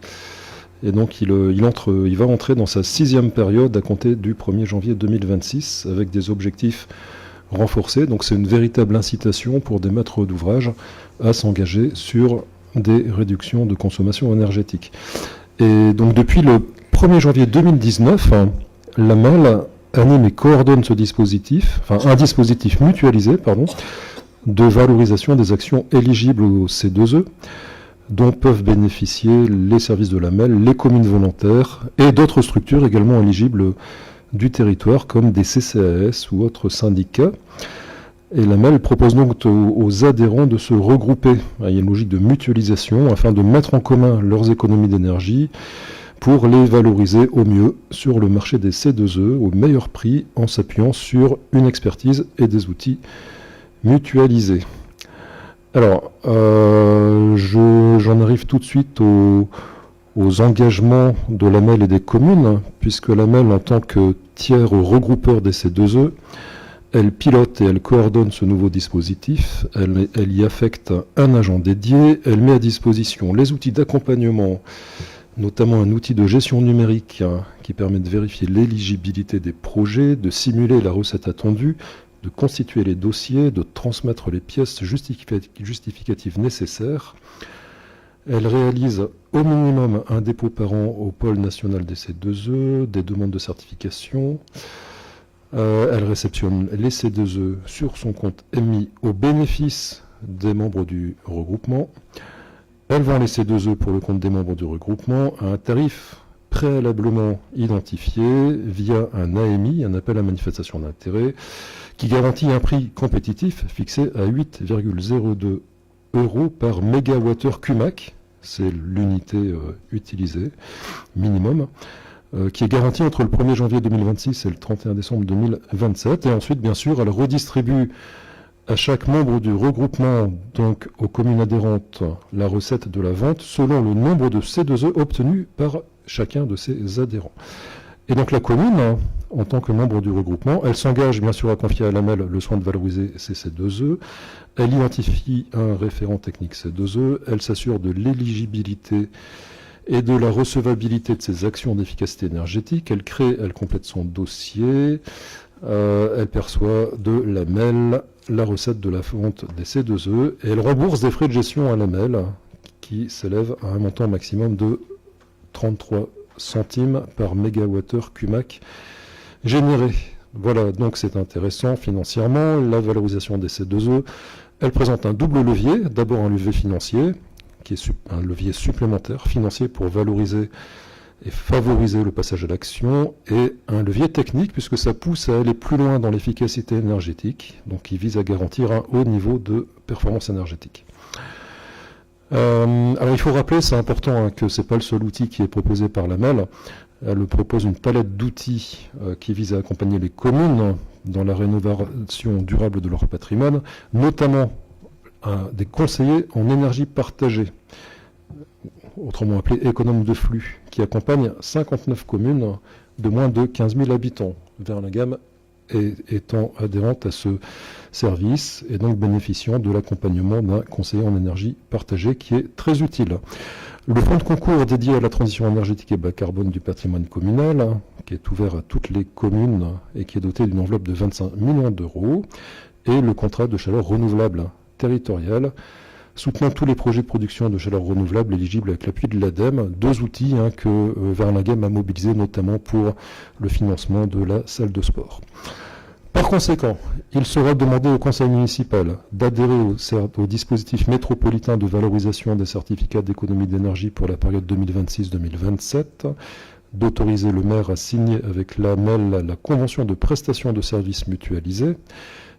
Et donc, il va entrer dans sa 6e période à compter du 1er janvier 2026 avec des objectifs renforcés. Donc, c'est une véritable incitation pour des maîtres d'ouvrage à s'engager sur des réductions de consommation énergétique. Et donc, depuis le 1er janvier 2019, l'AMEL anime et coordonne ce dispositif, enfin un dispositif mutualisé, de valorisation des actions éligibles au C2E, dont peuvent bénéficier les services de l'AMEL, les communes volontaires et d'autres structures également éligibles du territoire, comme des CCAS ou autres syndicats. Et l'AMEL propose donc aux adhérents de se regrouper. Il y a une logique de mutualisation afin de mettre en commun leurs économies d'énergie pour les valoriser au mieux sur le marché des C2E au meilleur prix en s'appuyant sur une expertise et des outils mutualisés. Alors, j'en arrive tout de suite aux engagements de l'AMEL et des communes, puisque l'AMEL, en tant que tiers regroupeur des C2E, elle pilote et elle coordonne ce nouveau dispositif, elle y affecte un agent dédié, elle met à disposition les outils d'accompagnement, notamment un outil de gestion numérique qui permet de vérifier l'éligibilité des projets, de simuler la recette attendue, de constituer les dossiers, de transmettre les pièces justificatives nécessaires. Elle réalise au minimum un dépôt par an au pôle national des C2E, des demandes de certification. Elle réceptionne les C2E sur son compte MI au bénéfice des membres du regroupement. Elle vend les C2E pour le compte des membres du regroupement à un tarif préalablement identifié via un AMI, un appel à manifestation d'intérêt, qui garantit un prix compétitif fixé à 8,02 € par mégawattheure CUMAC, c'est l'unité utilisée minimum, qui est garantie entre le 1er janvier 2026 et le 31 décembre 2027. Et ensuite, bien sûr, elle redistribue à chaque membre du regroupement, donc aux communes adhérentes, la recette de la vente selon le nombre de C2E obtenus par chacun de ses adhérents. Et donc la commune, en tant que membre du regroupement, elle s'engage bien sûr à confier à l'AMEL le soin de valoriser ces C2E, elle identifie un référent technique C2E, elle s'assure de l'éligibilité et de la recevabilité de ses actions d'efficacité énergétique, elle crée, elle complète son dossier, elle perçoit de l'AMEL la recette de la vente des C2E et elle rembourse des frais de gestion à l'AMEL qui s'élèvent à un montant maximum de 33 centimes par mégawattheure CUMAC généré. Voilà, donc c'est intéressant financièrement. La valorisation des C2E, elle présente un double levier. D'abord un levier financier, qui est un levier supplémentaire financier pour valoriser et favoriser le passage à l'action, et un levier technique, puisque ça pousse à aller plus loin dans l'efficacité énergétique, donc qui vise à garantir un haut niveau de performance énergétique. Alors il faut rappeler, c'est important, que ce n'est pas le seul outil qui est proposé par l'AMEL. Elle propose une palette d'outils qui vise à accompagner les communes dans la rénovation durable de leur patrimoine, notamment des conseillers en énergie partagée, autrement appelés économes de flux, qui accompagnent 59 communes de moins de 15 000 habitants vers la gamme étant adhérente à ce service et donc bénéficiant de l'accompagnement d'un conseiller en énergie partagée qui est très utile. Le fonds de concours dédié à la transition énergétique et bas carbone du patrimoine communal, qui est ouvert à toutes les communes et qui est doté d'une enveloppe de 25 millions d'euros, et le contrat de chaleur renouvelable territorial soutenant tous les projets de production de chaleur renouvelable éligibles avec l'appui de l'ADEME, 2 outils que Verlinghem a mobilisés notamment pour le financement de la salle de sport. Par conséquent, il sera demandé au conseil municipal d'adhérer au dispositif métropolitain de valorisation des certificats d'économie d'énergie pour la période 2026-2027, d'autoriser le maire à signer avec l'AMEL la convention de prestation de services mutualisés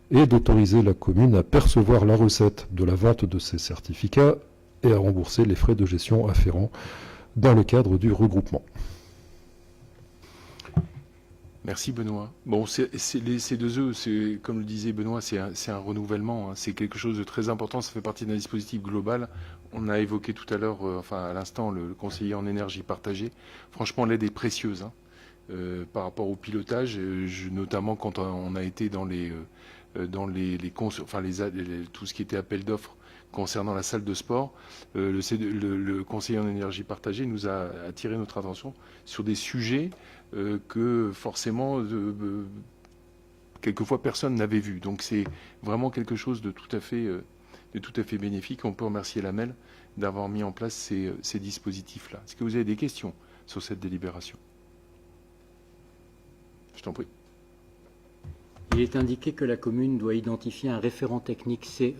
et d'autoriser la commune à percevoir la recette de la vente de ces certificats et à rembourser les frais de gestion afférents dans le cadre du regroupement. Merci Benoît. Bon, ces 2 œufs, comme le disait Benoît, c'est un renouvellement, hein. C'est quelque chose de très important, ça fait partie d'un dispositif global. On a évoqué tout à l'heure, à l'instant, le conseiller en énergie partagée. Franchement, l'aide est précieuse, hein, par rapport au pilotage, notamment quand on a été dans tout ce qui était appel d'offres concernant la salle de sport. Le conseiller en énergie partagée nous a attiré notre attention sur des sujets que forcément quelquefois personne n'avait vu. Donc c'est vraiment quelque chose de tout à fait bénéfique. On peut remercier l'AMEL d'avoir mis en place ces dispositifs-là. Est-ce que vous avez des questions sur cette délibération? Je t'en prie. Il est indiqué que la commune doit identifier un référent technique CEE.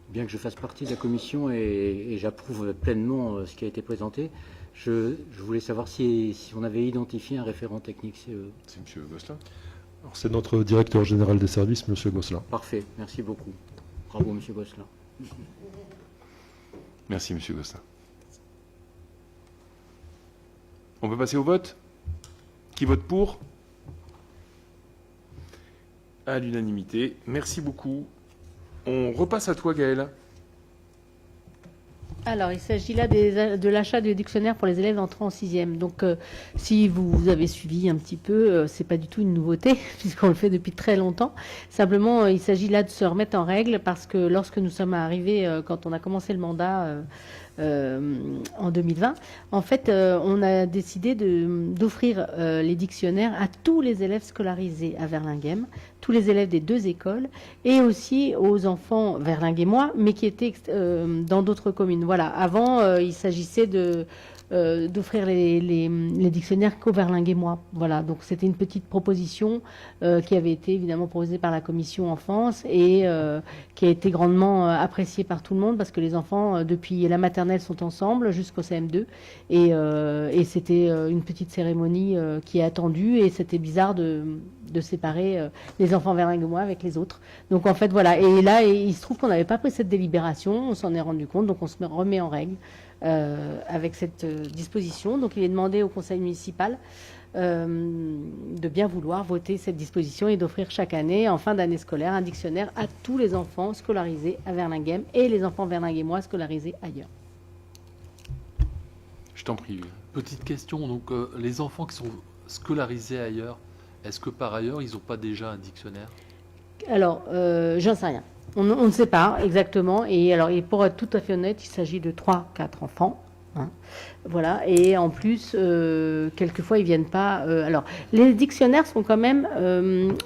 Bien que je fasse partie de la commission et j'approuve pleinement ce qui a été présenté, je voulais savoir si on avait identifié un référent technique CEE. C'est M. Gosselin. Alors, c'est notre directeur général des services, M. Gosselin. Parfait, merci beaucoup. Bravo, M. Gosselin. Merci, M. Gosselin. On peut passer au vote? Qui vote pour? À l'unanimité. Merci beaucoup. On repasse à toi, Gaëlle. Alors, il s'agit là de l'achat de dictionnaires pour les élèves entrant en 6e. Donc, si vous avez suivi un petit peu, c'est pas du tout une nouveauté, puisqu'on le fait depuis très longtemps. Simplement, il s'agit là de se remettre en règle, parce que lorsque nous sommes arrivés, quand on a commencé le mandat en 2020, en fait, on a décidé d'offrir les dictionnaires à tous les élèves scolarisés à Verlinghem, tous les élèves des 2 écoles, et aussi aux enfants verlinghemois, mais qui étaient dans d'autres communes. Voilà. Avant, il s'agissait d'offrir les dictionnaires qu'aux verlinghemois. Voilà. Donc c'était une petite proposition qui avait été évidemment proposée par la commission enfance et qui a été grandement appréciée par tout le monde, parce que les enfants depuis la maternelle sont ensemble jusqu'au CM2 et c'était une petite cérémonie qui est attendue, et c'était bizarre de séparer les enfants verlinghemois avec les autres. Donc en fait voilà, et là il se trouve qu'on n'avait pas pris cette délibération, on s'en est rendu compte, donc on se remet en règle avec cette disposition. Donc il est demandé au conseil municipal de bien vouloir voter cette disposition et d'offrir chaque année, en fin d'année scolaire, un dictionnaire à tous les enfants scolarisés à Verlinghem et les enfants verlinghemois scolarisés ailleurs. Je t'en prie. Petite question, donc les enfants qui sont scolarisés ailleurs, est-ce que par ailleurs ils n'ont pas déjà un dictionnaire? Alors, j'en sais rien. On ne sait pas exactement. Et alors, et pour être tout à fait honnête, il s'agit de 3-4 enfants. Hein. Voilà. Et en plus, quelquefois, ils viennent pas. Alors, les dictionnaires sont quand même.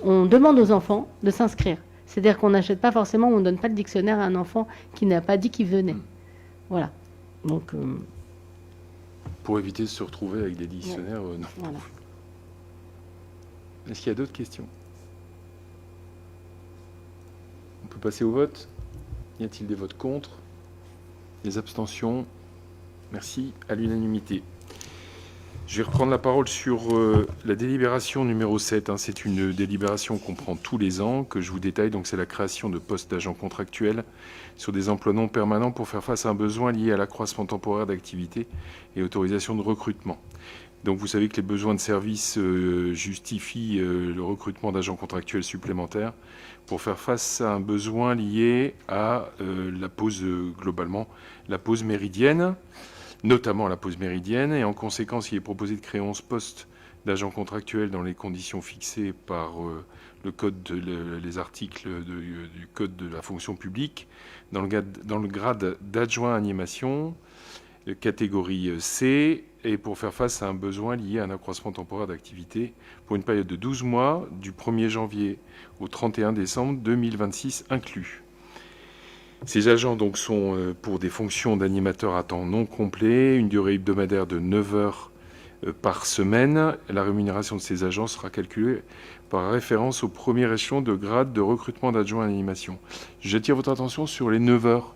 On demande aux enfants de s'inscrire. C'est-à-dire qu'on n'achète pas forcément, on ne donne pas le dictionnaire à un enfant qui n'a pas dit qu'il venait. Voilà. Donc. Pour éviter de se retrouver avec des dictionnaires, non. Voilà. Est-ce qu'il y a d'autres questions? On peut passer au vote. Y a-t-il des votes contre? Des abstentions? Merci. À l'unanimité. Je vais reprendre la parole sur la délibération numéro 7. Hein. C'est une délibération qu'on prend tous les ans, que je vous détaille. Donc c'est la création de postes d'agents contractuels sur des emplois non permanents pour faire face à un besoin lié à l'accroissement temporaire d'activité et autorisation de recrutement. Donc vous savez que les besoins de service justifient le recrutement d'agents contractuels supplémentaires pour faire face à un besoin lié à la pause, globalement, la pause méridienne, notamment la pause méridienne. Et en conséquence, il est proposé de créer 11 postes d'agents contractuels dans les conditions fixées par le code les articles du code de la fonction publique, dans le grade d'adjoint animation, catégorie C, et pour faire face à un besoin lié à un accroissement temporaire d'activité pour une période de 12 mois, du 1er janvier au 31 décembre 2026 inclus. Ces agents donc sont pour des fonctions d'animateurs à temps non complet, une durée hebdomadaire de 9 heures par semaine. La rémunération de ces agents sera calculée par référence au premier échelon de grade de recrutement d'adjoints à l'animation. J'attire votre attention sur les 9 heures.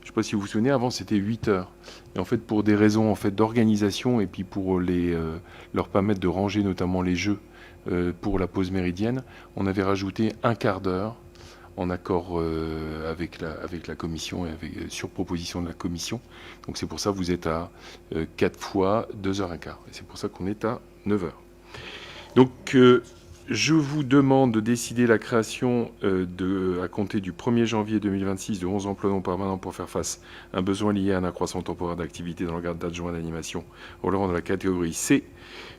Je ne sais pas si vous vous souvenez, avant c'était 8 heures. Et en fait, pour des raisons en fait, d'organisation et puis pour leur permettre de ranger notamment les jeux pour la pause méridienne, on avait rajouté un quart d'heure en accord avec la commission et sur proposition de la commission. Donc c'est pour ça que vous êtes à 4 fois 2h15. Et c'est pour ça qu'on est à 9 heures. Donc je vous demande de décider la création à compter du 1er janvier 2026 de 11 emplois non permanents pour faire face à un besoin lié à un accroissement temporaire d'activité dans le cadre d'adjoint d'animation relevant de la catégorie C,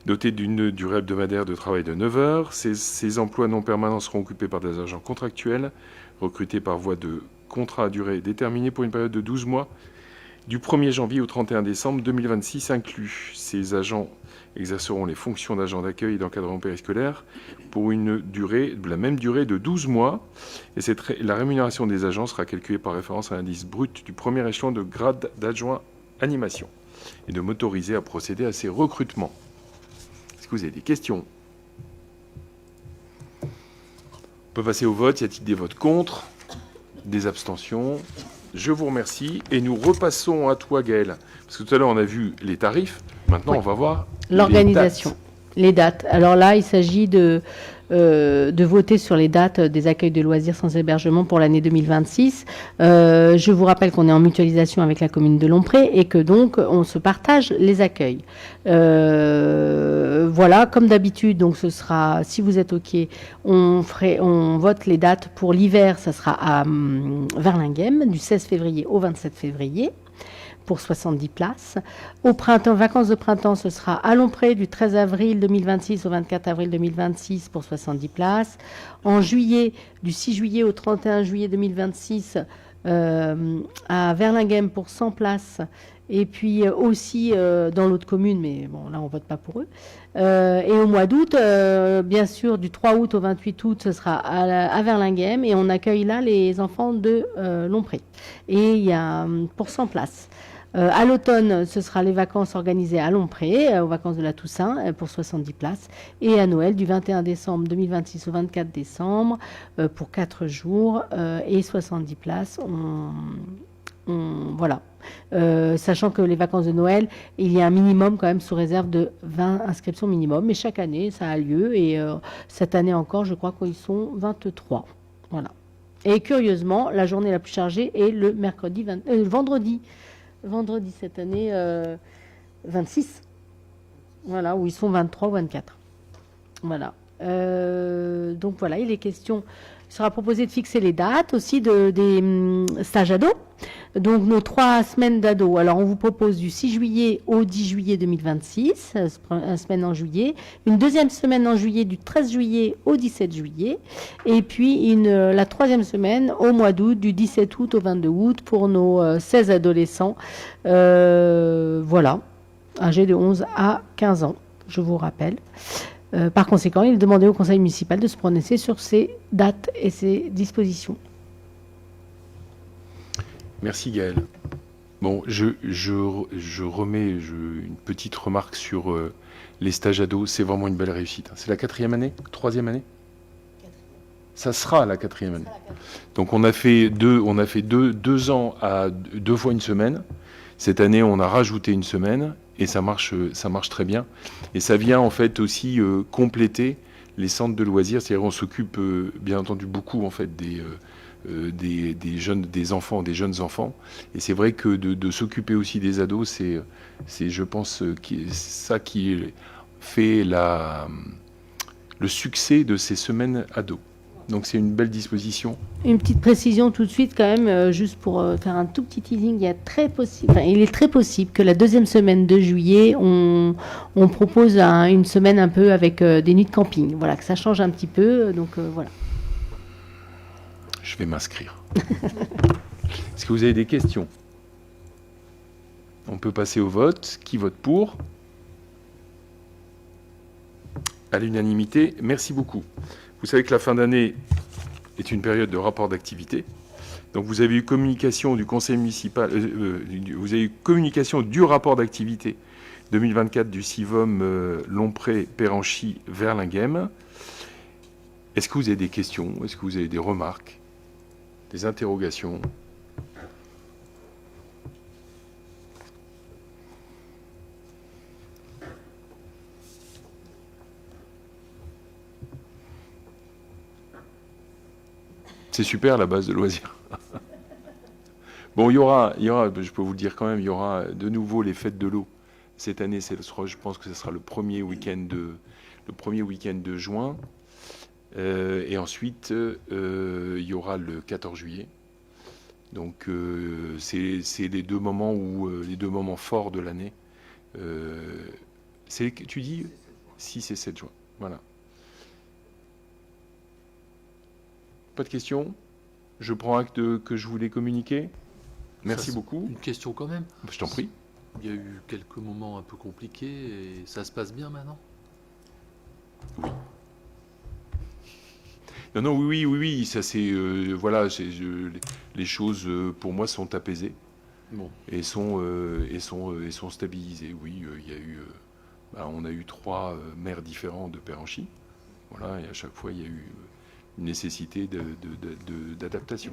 doté d'une durée hebdomadaire de travail de 9 heures. Ces emplois non permanents seront occupés par des agents contractuels recrutés par voie de contrat à durée déterminée pour une période de 12 mois du 1er janvier au 31 décembre 2026 inclus. Ces agents exerceront les fonctions d'agents d'accueil et d'encadrement périscolaire pour la même durée de 12 mois. Et la rémunération des agents sera calculée par référence à l'indice brut du premier échelon de grade d'adjoint animation et de m'autoriser à procéder à ces recrutements. Est-ce que vous avez des questions ? On peut passer au vote. Y a-t-il des votes contre ? Des abstentions ? Je vous remercie. Et nous repassons à toi, Gaëlle. Parce que tout à l'heure, on a vu les tarifs. Maintenant, on va voir l'organisation. Les dates. Alors là, il s'agit de voter sur les dates des accueils de loisirs sans hébergement pour l'année 2026. Je vous rappelle qu'on est en mutualisation avec la commune de Lompré et que donc on se partage les accueils. Voilà, comme d'habitude, donc ce sera, si vous êtes OK, on vote les dates pour l'hiver, ça sera à Verlinghem, du 16 février au 27 février. Pour 70 places. Au printemps, vacances de printemps, ce sera à Lompré du 13 avril 2026 au 24 avril 2026 pour 70 places. En juillet, du 6 juillet au 31 juillet 2026 à Verlinghem pour 100 places. Et puis aussi dans l'autre commune, mais bon, là on vote pas pour eux. Et au mois d'août, bien sûr, du 3 août au 28 août, ce sera à Verlinghem et on accueille là les enfants de Lompré. Et il y a pour 100 places. À l'automne, ce sera les vacances organisées à Lompré, aux vacances de la Toussaint, pour 70 places. Et à Noël, du 21 décembre 2026 au 24 décembre, pour 4 jours, et 70 places. Voilà. Sachant que les vacances de Noël, il y a un minimum quand même sous réserve de 20 inscriptions minimum. Mais chaque année, ça a lieu. Et cette année encore, je crois qu'ils sont 23. Voilà. Et curieusement, la journée la plus chargée est le vendredi. Vendredi cette année, 26. Voilà, où ils sont 23 ou 24. Voilà. Donc voilà, il est question, il sera proposé de fixer les dates aussi des stages ados. Donc nos 3 semaines d'ados. Alors on vous propose du 6 juillet au 10 juillet 2026, une semaine en juillet. Une deuxième semaine en juillet du 13 juillet au 17 juillet. Et puis la troisième semaine au mois d'août, du 17 août au 22 août pour nos 16 adolescents. Voilà, âgés de 11 à 15 ans, je vous rappelle. Par conséquent, il est demandé au conseil municipal de se prononcer sur ces dates et ces dispositions. Merci Gaëlle. Bon, je remets une petite remarque sur les stages ados. C'est vraiment une belle réussite. C'est la 4e année, 3e année. Ça sera la 4e année. Donc on a fait deux ans à 2 fois une semaine. Cette année, on a rajouté une semaine et ça marche très bien. Et ça vient en fait aussi compléter les centres de loisirs. C'est-à-dire on s'occupe bien entendu beaucoup en fait des enfants, des jeunes enfants. Et c'est vrai que de s'occuper aussi des ados, c'est je pense ça qui fait le succès de ces semaines ados. Donc c'est une belle disposition. Une petite précision tout de suite quand même, juste pour faire un tout petit teasing, il est très possible que la deuxième semaine de juillet, on propose une semaine un peu avec des nuits de camping. Voilà, que ça change un petit peu, donc voilà. Je vais m'inscrire. Est-ce que vous avez des questions ? On peut passer au vote. Qui vote pour ? À l'unanimité, merci beaucoup. Vous savez que la fin d'année est une période de rapport d'activité. Donc vous avez eu communication du conseil municipal, vous avez eu communication du rapport d'activité 2024 du CIVOM Lompré, Péranchy, Verlinghem. Est-ce que vous avez des questions? Est-ce que vous avez des remarques? Des interrogations? C'est super la base de loisirs. Bon, il y aura, je peux vous le dire quand même, il y aura de nouveau les fêtes de l'eau. Cette année, je pense que ce sera le premier week-end de juin. Et ensuite, il y aura le 14 juillet. Donc, c'est les deux moments les deux moments forts de l'année. Tu dis 6 et 7 juin. Voilà. Pas de questions? Je prends acte que je voulais communiquer. Merci beaucoup. Une question quand même. Je t'en prie. Il y a eu quelques moments un peu compliqués et ça se passe bien maintenant? Oui. Non, oui, ça c'est voilà, les choses pour moi sont apaisées. Bon. Et sont stabilisées. Oui, il y a eu, on a eu 3 maires différents de Péranchy. Voilà, et à chaque fois il y a eu une nécessité d'adaptation.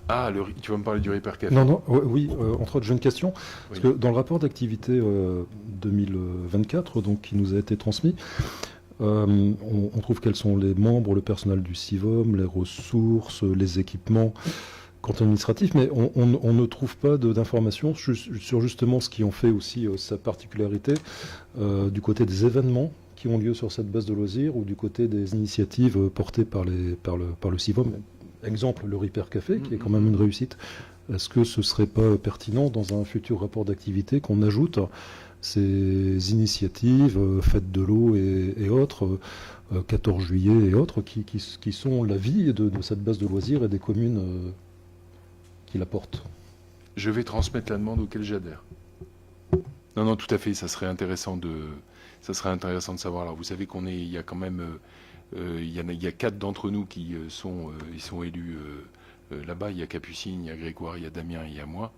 Ah, tu vas me parler du Repair Café. Non, oui, entre autres, j'ai une question. Parce que dans le rapport d'activité 2024, donc, qui nous a été transmis, on trouve quels sont les membres, le personnel du CIVOM, les ressources, les équipements, compte administratif, mais on ne trouve pas d'informations sur justement ce qui en fait aussi sa particularité du côté des événements qui ont lieu sur cette base de loisirs ou du côté des initiatives portées par le CIVOM. Exemple, le Repair Café, qui est quand même une réussite. Est-ce que ce ne serait pas pertinent dans un futur rapport d'activité qu'on ajoute ces initiatives, fêtes de l'eau et autres, 14 juillet et autres, qui sont la vie de cette base de loisirs et des communes qui la portent? Je vais transmettre la demande auquel j'adhère. Non, tout à fait, ça serait intéressant de savoir. Alors, vous savez il y a quand même... il y a 4 d'entre nous qui sont élus là-bas. Il y a Capucine, il y a Grégoire, il y a Damien et il y a moi.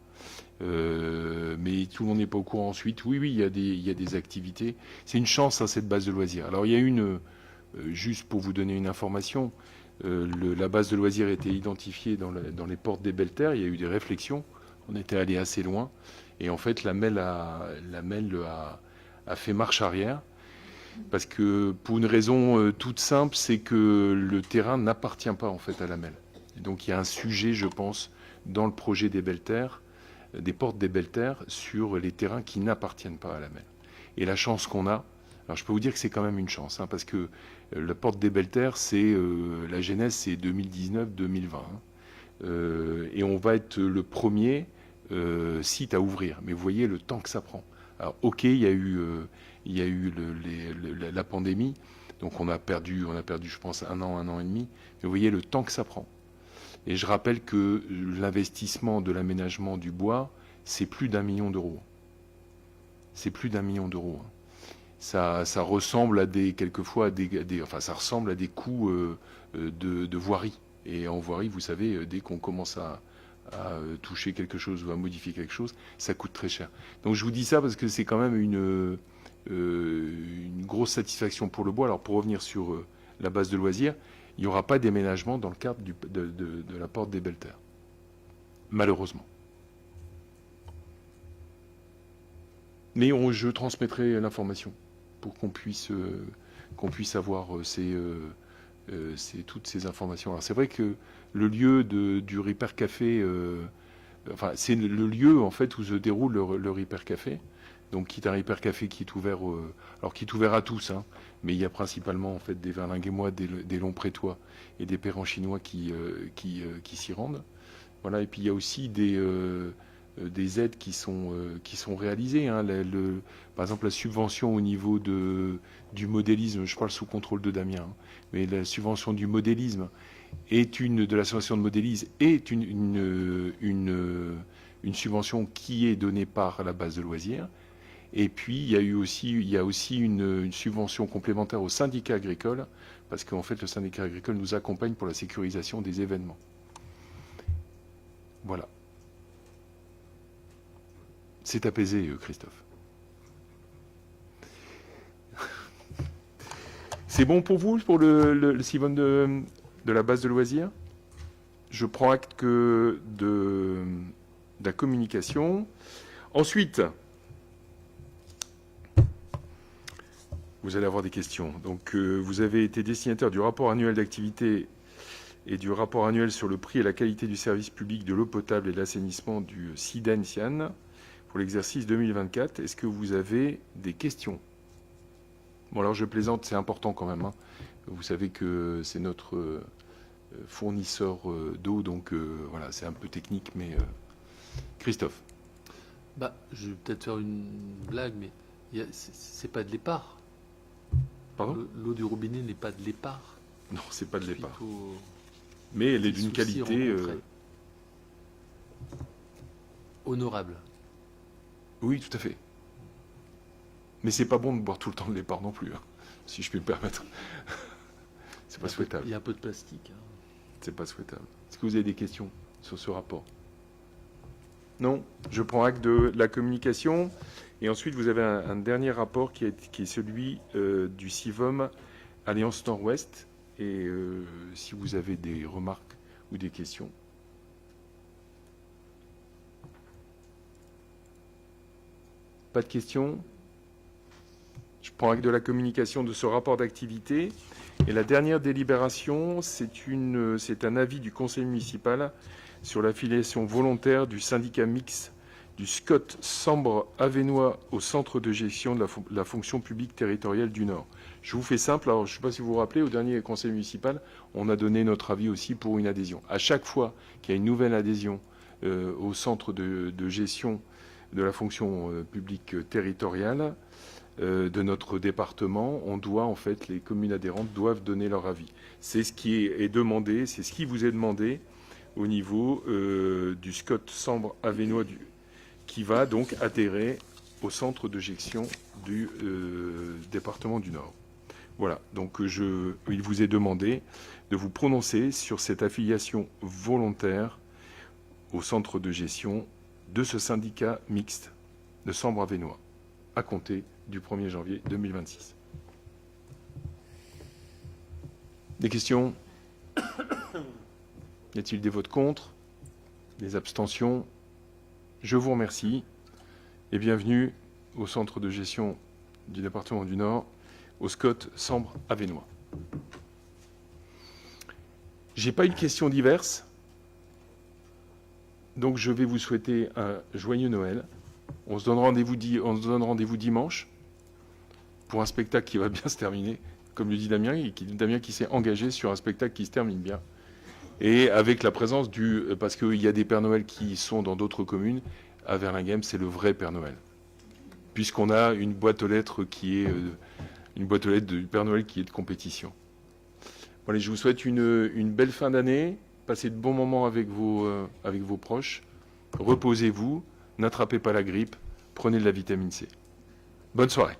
Mais tout le monde n'est pas au courant ensuite. Oui, il y a des activités. C'est une chance, cette base de loisirs. Alors, il y a juste pour vous donner une information, la base de loisirs a été identifiée dans les portes des Belles Terres. Il y a eu des réflexions. On était allé assez loin. Et en fait, la MEL a fait marche arrière. Parce que pour une raison toute simple, c'est que le terrain n'appartient pas en fait à la MEL. Et donc il y a un sujet, je pense, dans le projet des Belles Terres, des portes des Belles Terres, sur les terrains qui n'appartiennent pas à la MEL. Et la chance qu'on a, alors je peux vous dire que c'est quand même une chance, parce que la porte des Belles Terres, la genèse, c'est 2019-2020. Et on va être le premier site à ouvrir. Mais vous voyez le temps que ça prend. Alors ok, il y a eu la pandémie, donc on a perdu, je pense, un an et demi. Mais vous voyez le temps que ça prend. Et je rappelle que l'investissement de l'aménagement du bois, c'est plus d'1 million d'euros. C'est plus d'1 million d'euros. Ça ressemble ça ressemble à des coûts de voirie. Et en voirie, vous savez, dès qu'on commence à toucher quelque chose ou à modifier quelque chose, ça coûte très cher. Donc je vous dis ça parce que c'est quand même une grosse satisfaction pour le bois. Alors pour revenir sur la base de loisirs, il n'y aura pas d'aménagement dans le cadre de la porte des Belles Terres. Malheureusement. Mais je transmettrai l'information pour qu'on puisse avoir toutes ces informations. Alors c'est vrai que le lieu du Repair Café, c'est le lieu en fait où se déroule le Repair Café. Donc, qui est un Repair Café qui est ouvert, qui est ouvert à tous, mais il y a principalement en fait des Verlinghemois, des Lomprétois et des Péranchinois qui s'y rendent. Voilà, et puis il y a aussi des aides qui sont réalisées. Par exemple, la subvention au niveau du modélisme, je parle sous contrôle de Damien, mais la subvention du modélisme de l'association de modélisme est une subvention qui est donnée par la base de loisirs. Et puis, il y a aussi une subvention complémentaire au syndicat agricole, parce qu'en fait, le syndicat agricole nous accompagne pour la sécurisation des événements. Voilà. C'est apaisé, Christophe. C'est bon pour vous, pour le Simone de la base de loisirs? Je prends acte de la communication. Ensuite, vous allez avoir des questions. Donc, vous avez été destinataire du rapport annuel d'activité et du rapport annuel sur le prix et la qualité du service public de l'eau potable et de l'assainissement du SIDEN-SIAN pour l'exercice 2024. Est-ce que vous avez des questions? Bon, alors je plaisante, c'est important quand même, hein. Vous savez que c'est notre fournisseur d'eau, donc voilà, c'est un peu technique, mais Christophe. Je vais peut-être faire une blague, mais c'est pas de l'épar. Pardon? L'eau du robinet n'est pas de l'épar. Non, c'est pas de l'épar. Suite au- Mais elle est des d'une soucis qualité... rencontrés. Honorable. Oui, tout à fait. Mais c'est pas bon de boire tout le temps de l'épar non plus, hein, si je puis me permettre. C'est pas souhaitable. Il y a un peu de plastique. Hein. C'est pas souhaitable. Est-ce que vous avez des questions sur ce rapport? Non. Je prends acte de la communication. Et ensuite, vous avez un dernier rapport qui est celui du CIVOM Alliance Nord-Ouest. Et si vous avez des remarques ou des questions. Pas de questions? Je prends acte de la communication de ce rapport d'activité. Et la dernière délibération, c'est un avis du conseil municipal sur l'affiliation volontaire du syndicat mixte du SCOT Sambre-Avesnois au centre de gestion de la fonction publique territoriale du Nord. Je vous fais simple, alors je ne sais pas si vous vous rappelez, au dernier conseil municipal, on a donné notre avis aussi pour une adhésion. À chaque fois qu'il y a une nouvelle adhésion au centre de gestion de la fonction publique territoriale, de notre département, on doit, en fait, les communes adhérentes doivent donner leur avis. C'est ce qui est demandé, c'est ce qui vous est demandé au niveau du SCOT Sambre-Avesnois qui va donc adhérer au centre de gestion du département du Nord. Voilà, donc il vous est demandé de vous prononcer sur cette affiliation volontaire au centre de gestion de ce syndicat mixte de Sambre-Avesnois, à compter du 1er janvier 2026. Des questions? Y a-t-il des votes contre? Des abstentions? Je vous remercie et bienvenue au centre de gestion du département du Nord, au SCOT Sambre-Avesnois. J'ai pas eu de questions diverses, donc je vais vous souhaiter un joyeux Noël. On se donne rendez-vous dimanche pour un spectacle qui va bien se terminer, comme le dit Damien, Damien qui s'est engagé sur un spectacle qui se termine bien. Et avec la présence parce qu'il y a des Pères Noël qui sont dans d'autres communes, à Verlinghem, c'est le vrai Père Noël. Puisqu'on a une boîte aux lettres une boîte aux lettres du Père Noël qui est de compétition. Voilà, je vous souhaite une belle fin d'année. Passez de bons moments avec vos proches. Reposez-vous, n'attrapez pas la grippe, prenez de la vitamine C. Bonne soirée.